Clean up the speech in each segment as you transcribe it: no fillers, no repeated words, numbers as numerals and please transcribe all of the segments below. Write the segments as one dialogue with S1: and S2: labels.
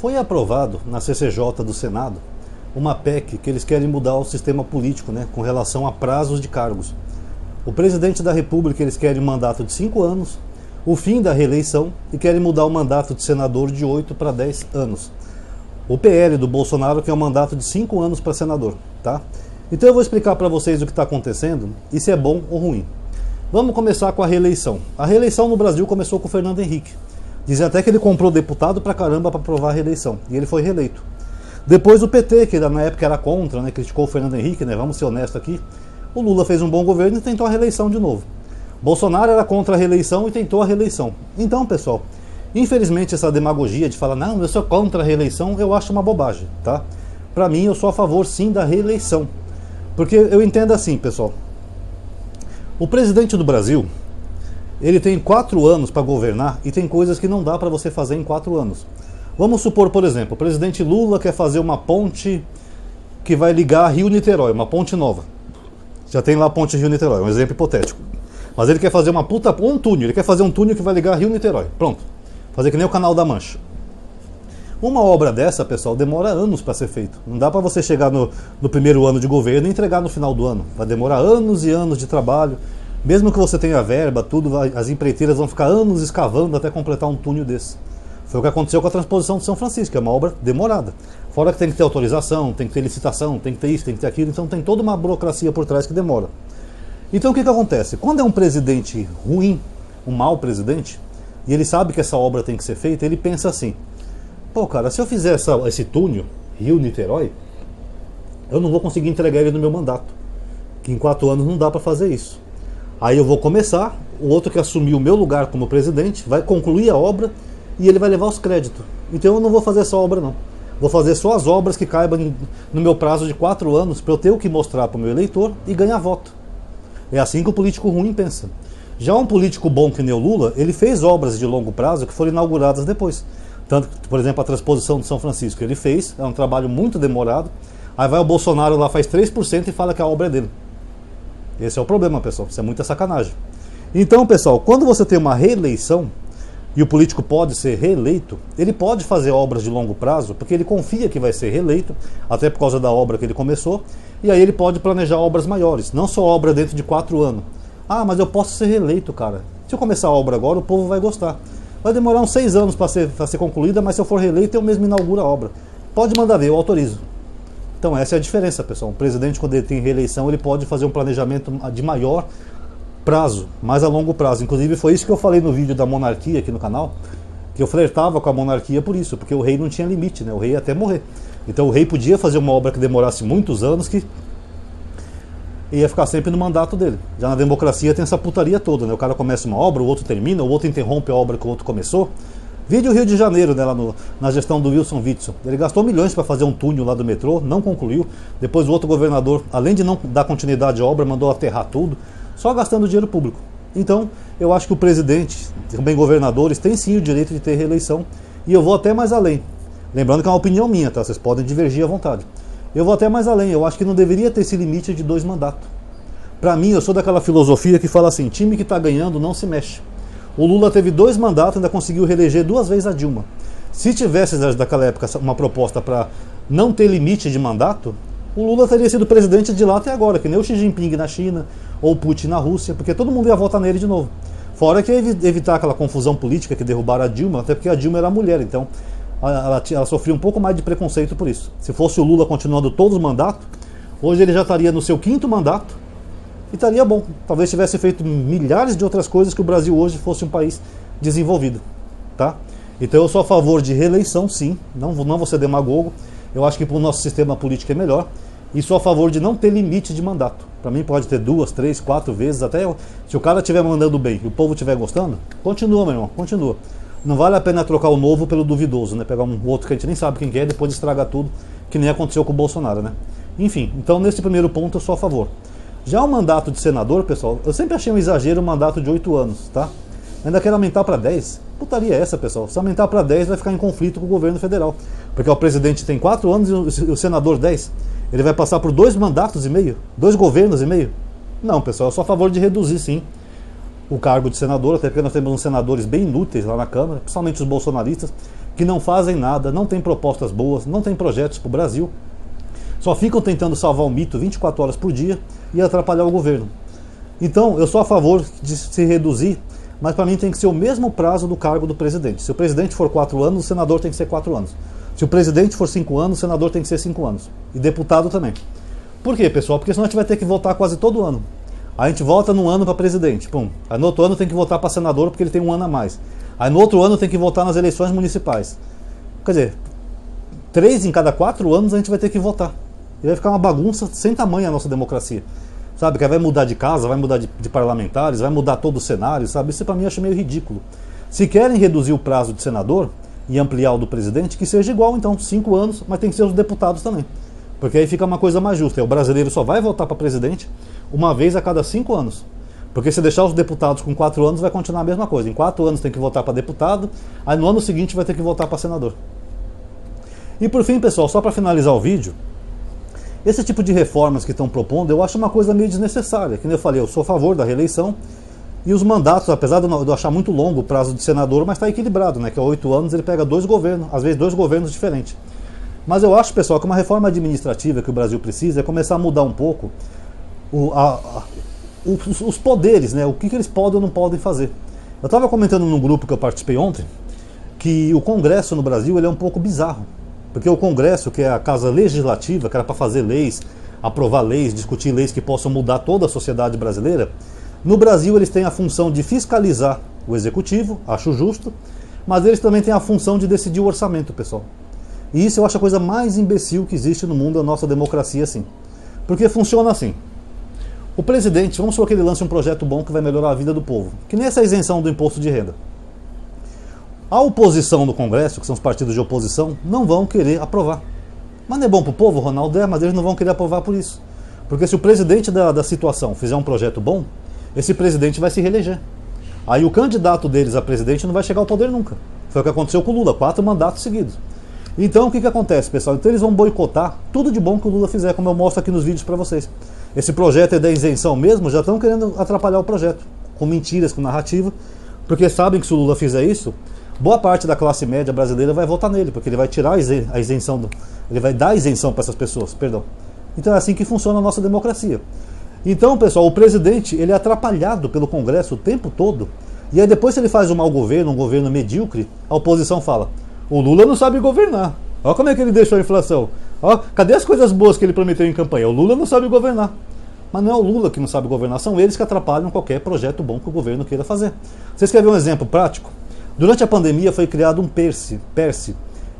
S1: Foi aprovado na CCJ do Senado uma PEC que eles querem mudar o sistema político, né, com relação a prazos de cargos. O presidente da República, eles querem um mandato de 5 anos, o fim da reeleição, e querem mudar o mandato de senador de 8 para 10 anos. O PL do Bolsonaro quer um mandato de 5 anos para senador, tá? Então eu vou explicar para vocês o que está acontecendo e se é bom ou ruim. Vamos começar com a reeleição. A reeleição no Brasil começou com o Fernando Henrique. Dizem até que ele comprou deputado pra caramba para aprovar a reeleição, e ele foi reeleito. Depois o PT, que na época era contra, né, criticou o Fernando Henrique, né, vamos ser honestos aqui. O Lula fez um bom governo e tentou a reeleição de novo. Bolsonaro era contra a reeleição e tentou a reeleição. Então, pessoal, infelizmente essa demagogia de falar, não, eu sou contra a reeleição, eu acho uma bobagem, tá? Pra mim, eu sou a favor, sim, da reeleição. Porque eu entendo assim, pessoal. O presidente do Brasil, ele tem 4 anos para governar e tem coisas que não dá para você fazer em 4 anos. Vamos supor, por exemplo, o presidente Lula quer fazer uma ponte que vai ligar Rio-Niterói, uma ponte nova. Já tem lá a ponte Rio-Niterói, um exemplo hipotético. Mas ele quer fazer um túnel, ele quer fazer um túnel que vai ligar Rio-Niterói. Pronto. Fazer que nem o Canal da Mancha. Uma obra dessa, pessoal, demora anos para ser feito. Não dá para você chegar no primeiro ano de governo e entregar no final do ano. Vai demorar anos e anos de trabalho. Mesmo que você tenha verba, tudo, as empreiteiras vão ficar anos escavando até completar um túnel desse. Foi o que aconteceu com a transposição de São Francisco, que é uma obra demorada. Fora que tem que ter autorização, tem que ter licitação, tem que ter isso, tem que ter aquilo, então tem toda uma burocracia por trás que demora. Então o que acontece? Quando é um presidente ruim, um mau presidente, e ele sabe que essa obra tem que ser feita, ele pensa assim, pô cara, se eu fizer esse túnel, Rio-Niterói, eu não vou conseguir entregar ele no meu mandato, que em 4 anos não dá para fazer isso. Aí eu vou começar, o outro que assumiu o meu lugar como presidente vai concluir a obra e ele vai levar os créditos. Então eu não vou fazer essa obra não. Vou fazer só as obras que caibam no meu prazo de 4 anos para eu ter o que mostrar para o meu eleitor e ganhar voto. É assim que o político ruim pensa. Já um político bom que nem o Lula, ele fez obras de longo prazo que foram inauguradas depois. Tanto que, por exemplo, a transposição de São Francisco ele fez, é um trabalho muito demorado. Aí vai o Bolsonaro lá, faz 3% e fala que a obra é dele. Esse é o problema, pessoal. Isso é muita sacanagem. Então, pessoal, quando você tem uma reeleição, e o político pode ser reeleito, ele pode fazer obras de longo prazo, porque ele confia que vai ser reeleito, até por causa da obra que ele começou, e aí ele pode planejar obras maiores, não só obra dentro de 4 anos. Ah, mas eu posso ser reeleito, cara. Se eu começar a obra agora, o povo vai gostar. Vai demorar uns 6 anos para ser concluída, mas se eu for reeleito, eu mesmo inauguro a obra. Pode mandar ver, eu autorizo. Então essa é a diferença, pessoal. O presidente, quando ele tem reeleição, ele pode fazer um planejamento de maior prazo, mais a longo prazo. Inclusive foi isso que eu falei no vídeo da monarquia aqui no canal, que eu flertava com a monarquia por isso, porque o rei não tinha limite, né? O rei ia até morrer. Então o rei podia fazer uma obra que demorasse muitos anos, que ia ficar sempre no mandato dele. Já na democracia tem essa putaria toda, né? O cara começa uma obra, o outro termina, o outro interrompe a obra que o outro começou. Vídeo Rio de Janeiro, né, lá na gestão do Wilson Witzel. Ele gastou milhões para fazer um túnel lá do metrô, não concluiu. Depois o outro governador, além de não dar continuidade à obra, mandou aterrar tudo, só gastando dinheiro público. Então, eu acho que o presidente, também governadores, têm sim o direito de ter reeleição. E eu vou até mais além. Lembrando que é uma opinião minha, tá? Vocês podem divergir à vontade. Eu vou até mais além. Eu acho que não deveria ter esse limite de 2 mandatos. Para mim, eu sou daquela filosofia que fala assim, time que está ganhando não se mexe. O Lula teve 2 mandatos e ainda conseguiu reeleger 2 vezes a Dilma. Se tivesse daquela época uma proposta para não ter limite de mandato, o Lula teria sido presidente de lá até agora, que nem o Xi Jinping na China ou o Putin na Rússia, porque todo mundo ia votar nele de novo. Fora que ia evitar aquela confusão política que derrubaram a Dilma, até porque a Dilma era mulher, então ela sofria um pouco mais de preconceito por isso. Se fosse o Lula continuando todos os mandatos, hoje ele já estaria no seu 5º mandato, e estaria bom. Talvez tivesse feito milhares de outras coisas que o Brasil hoje fosse um país desenvolvido. Tá? Então eu sou a favor de reeleição, sim. Não vou ser demagogo. Eu acho que para o nosso sistema político é melhor. E sou a favor de não ter limite de mandato. Para mim pode ter 2, 3, 4 vezes. Até se o cara estiver mandando bem e o povo estiver gostando, continua, meu irmão. Continua. Não vale a pena trocar o novo pelo duvidoso, né? Pegar um outro que a gente nem sabe quem é e depois estragar tudo, que nem aconteceu com o Bolsonaro, né? Enfim, então nesse primeiro ponto eu sou a favor. Já o mandato de senador, pessoal, eu sempre achei um exagero o mandato de 8 anos, tá? Ainda quer aumentar para 10? Putaria é essa, pessoal. Se aumentar para 10, vai ficar em conflito com o governo federal. Porque o presidente tem 4 anos e o senador 10. Ele vai passar por 2 mandatos e meio? 2 governos e meio? Não, pessoal, eu sou a favor de reduzir, sim. o cargo de senador, até porque nós temos uns senadores bem inúteis lá na Câmara, principalmente os bolsonaristas, que não fazem nada, não têm propostas boas, não têm projetos para o Brasil, só ficam tentando salvar o mito 24 horas por dia e atrapalhar o governo. Então, eu sou a favor de se reduzir, mas para mim tem que ser o mesmo prazo do cargo do presidente. Se o presidente for 4 anos, o senador tem que ser 4 anos. Se o presidente for 5 anos, o senador tem que ser 5 anos. E deputado também. Por quê, pessoal? Porque senão a gente vai ter que votar quase todo ano. A gente vota num ano para presidente, pum. Aí no outro ano tem que votar para senador porque ele tem um ano a mais. Aí no outro ano tem que votar nas eleições municipais. Quer dizer, 3 em cada 4 anos a gente vai ter que votar. E vai ficar uma bagunça sem tamanho a nossa democracia. Sabe, que vai mudar de casa, vai mudar de parlamentares, vai mudar todo o cenário, sabe? Isso para mim eu acho meio ridículo. Se querem reduzir o prazo de senador e ampliar o do presidente, que seja igual então, 5 anos, mas tem que ser os deputados também. Porque aí fica uma coisa mais justa. O brasileiro só vai votar para presidente uma vez a cada 5 anos. Porque se deixar os deputados com 4 anos, vai continuar a mesma coisa. Em 4 anos tem que votar para deputado, aí no ano seguinte vai ter que votar para senador. E por fim, pessoal, só para finalizar o vídeo, esse tipo de reformas que estão propondo, eu acho uma coisa meio desnecessária. Como eu falei, eu sou a favor da reeleição, e os mandatos, apesar de eu achar muito longo o prazo de senador, mas está equilibrado, né? Que a 8 anos ele pega 2 governos, às vezes 2 governos diferentes. Mas eu acho, pessoal, que uma reforma administrativa que o Brasil precisa é começar a mudar um pouco os poderes, né? O que eles podem ou não podem fazer. Eu estava comentando num grupo que eu participei ontem, que o Congresso no Brasil ele é um pouco bizarro. Porque o Congresso, que é a casa legislativa, que era para fazer leis, aprovar leis, discutir leis que possam mudar toda a sociedade brasileira, no Brasil eles têm a função de fiscalizar o executivo, acho justo, mas eles também têm a função de decidir o orçamento, pessoal. E isso eu acho a coisa mais imbecil que existe no mundo da nossa democracia, assim. Porque funciona assim. O presidente, vamos supor que ele lance um projeto bom que vai melhorar a vida do povo, que nem essa isenção do imposto de renda. A oposição no Congresso, que são os partidos de oposição, não vão querer aprovar. Mas não é bom para o povo, Ronaldo? É, mas eles não vão querer aprovar por isso. Porque se o presidente da situação fizer um projeto bom, esse presidente vai se reeleger. Aí o candidato deles a presidente não vai chegar ao poder nunca. Foi o que aconteceu com o Lula, 4 mandatos seguidos. Então o que acontece, pessoal? Então eles vão boicotar tudo de bom que o Lula fizer, como eu mostro aqui nos vídeos para vocês. Esse projeto é da isenção mesmo, já estão querendo atrapalhar o projeto, com mentiras, com narrativa, porque sabem que se o Lula fizer isso, boa parte da classe média brasileira vai votar nele, porque ele vai tirar a isenção, ele vai dar isenção para essas pessoas, perdão. Então é assim que funciona a nossa democracia. Então, pessoal, o presidente ele é atrapalhado pelo Congresso o tempo todo, e aí depois se ele faz um mau governo, um governo medíocre, a oposição fala, o Lula não sabe governar. Olha como é que ele deixou a inflação. Olha, cadê as coisas boas que ele prometeu em campanha? O Lula não sabe governar. Mas não é o Lula que não sabe governar, são eles que atrapalham qualquer projeto bom que o governo queira fazer. Vocês querem ver um exemplo prático? Durante a pandemia foi criado um PERSE,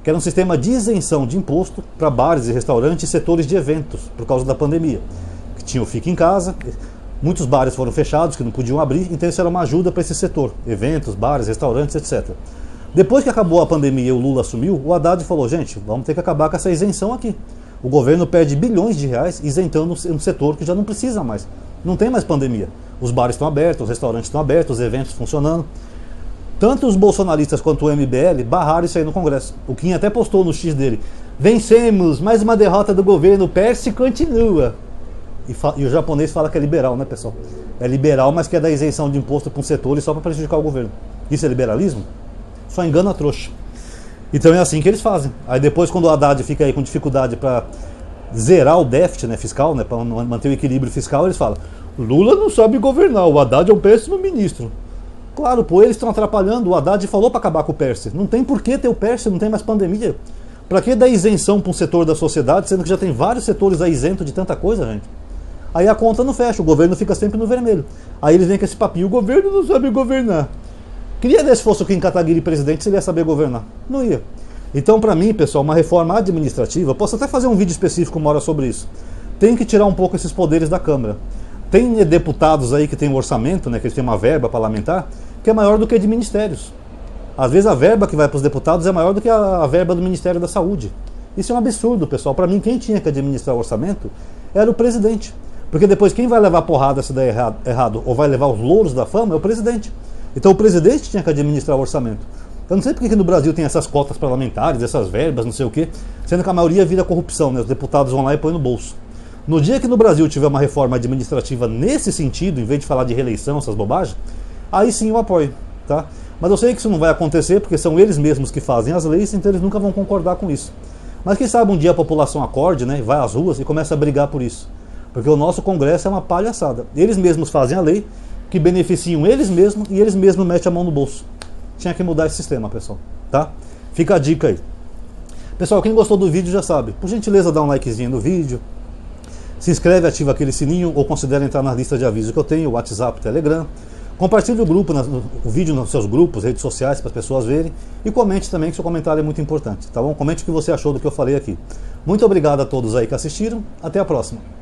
S1: que era um sistema de isenção de imposto para bares e restaurantes e setores de eventos, por causa da pandemia. Que tinha o Fica em Casa, muitos bares foram fechados, que não podiam abrir, então isso era uma ajuda para esse setor, eventos, bares, restaurantes, etc. Depois que acabou a pandemia e o Lula assumiu, o Haddad falou, gente, vamos ter que acabar com essa isenção aqui. O governo perde bilhões de reais isentando um setor que já não precisa mais. Não tem mais pandemia. Os bares estão abertos, os restaurantes estão abertos, os eventos funcionando. Tanto os bolsonaristas quanto o MBL barraram isso aí no Congresso. O Kim até postou no X dele, vencemos, mais uma derrota do governo, o PERSE continua. E o japonês fala que é liberal, né, pessoal? É liberal, mas quer dar isenção de imposto para um setor e só para prejudicar o governo. Isso é liberalismo? Só engana a trouxa. Então é assim que eles fazem. Aí depois, quando o Haddad fica aí com dificuldade para zerar o déficit, né, fiscal, né, para manter o equilíbrio fiscal, eles falam, Lula não sabe governar, o Haddad é um péssimo ministro. Claro, pô, eles estão atrapalhando, o Haddad falou para acabar com o PERSE. Não tem por que ter o PERSE, não tem mais pandemia. Para que dar isenção para um setor da sociedade, sendo que já tem vários setores aí isentos de tanta coisa, gente? Aí a conta não fecha, o governo fica sempre no vermelho. Aí eles vêm com esse papinho, o governo não sabe governar. Queria ver se fosse o Kim Kataguiri presidente, se ele ia saber governar. Não ia. Então, para mim, pessoal, uma reforma administrativa, posso até fazer um vídeo específico uma hora sobre isso, tem que tirar um pouco esses poderes da Câmara. Tem deputados aí que tem um orçamento, né, que eles têm uma verba parlamentar, que é maior do que a de ministérios. Às vezes a verba que vai para os deputados é maior do que a verba do Ministério da Saúde. Isso é um absurdo, pessoal. Para mim, quem tinha que administrar o orçamento era o presidente. Porque depois quem vai levar porrada se der errado ou vai levar os louros da fama é o presidente. Então o presidente tinha que administrar o orçamento. Eu não sei porque que no Brasil tem essas cotas parlamentares, essas verbas, não sei o quê, sendo que a maioria vira corrupção, né? Os deputados vão lá e põem no bolso. No dia que no Brasil tiver uma reforma administrativa nesse sentido, em vez de falar de reeleição, essas bobagens, aí sim eu apoio, tá? Mas eu sei que isso não vai acontecer, porque são eles mesmos que fazem as leis, então eles nunca vão concordar com isso. Mas quem sabe um dia a população acorde, né, vai às ruas e começa a brigar por isso. Porque o nosso Congresso é uma palhaçada. Eles mesmos fazem a lei, que beneficiam eles mesmos, e eles mesmos metem a mão no bolso. Tinha que mudar esse sistema, pessoal, tá? Fica a dica aí. Pessoal, quem gostou do vídeo já sabe. Por gentileza, dá um likezinho no vídeo. Se inscreve, ativa aquele sininho, ou considere entrar na lista de avisos que eu tenho, WhatsApp, Telegram. Compartilhe o vídeo nos seus grupos, redes sociais, para as pessoas verem. E comente também, que seu comentário é muito importante, tá bom? Comente o que você achou do que eu falei aqui. Muito obrigado a todos aí que assistiram. Até a próxima.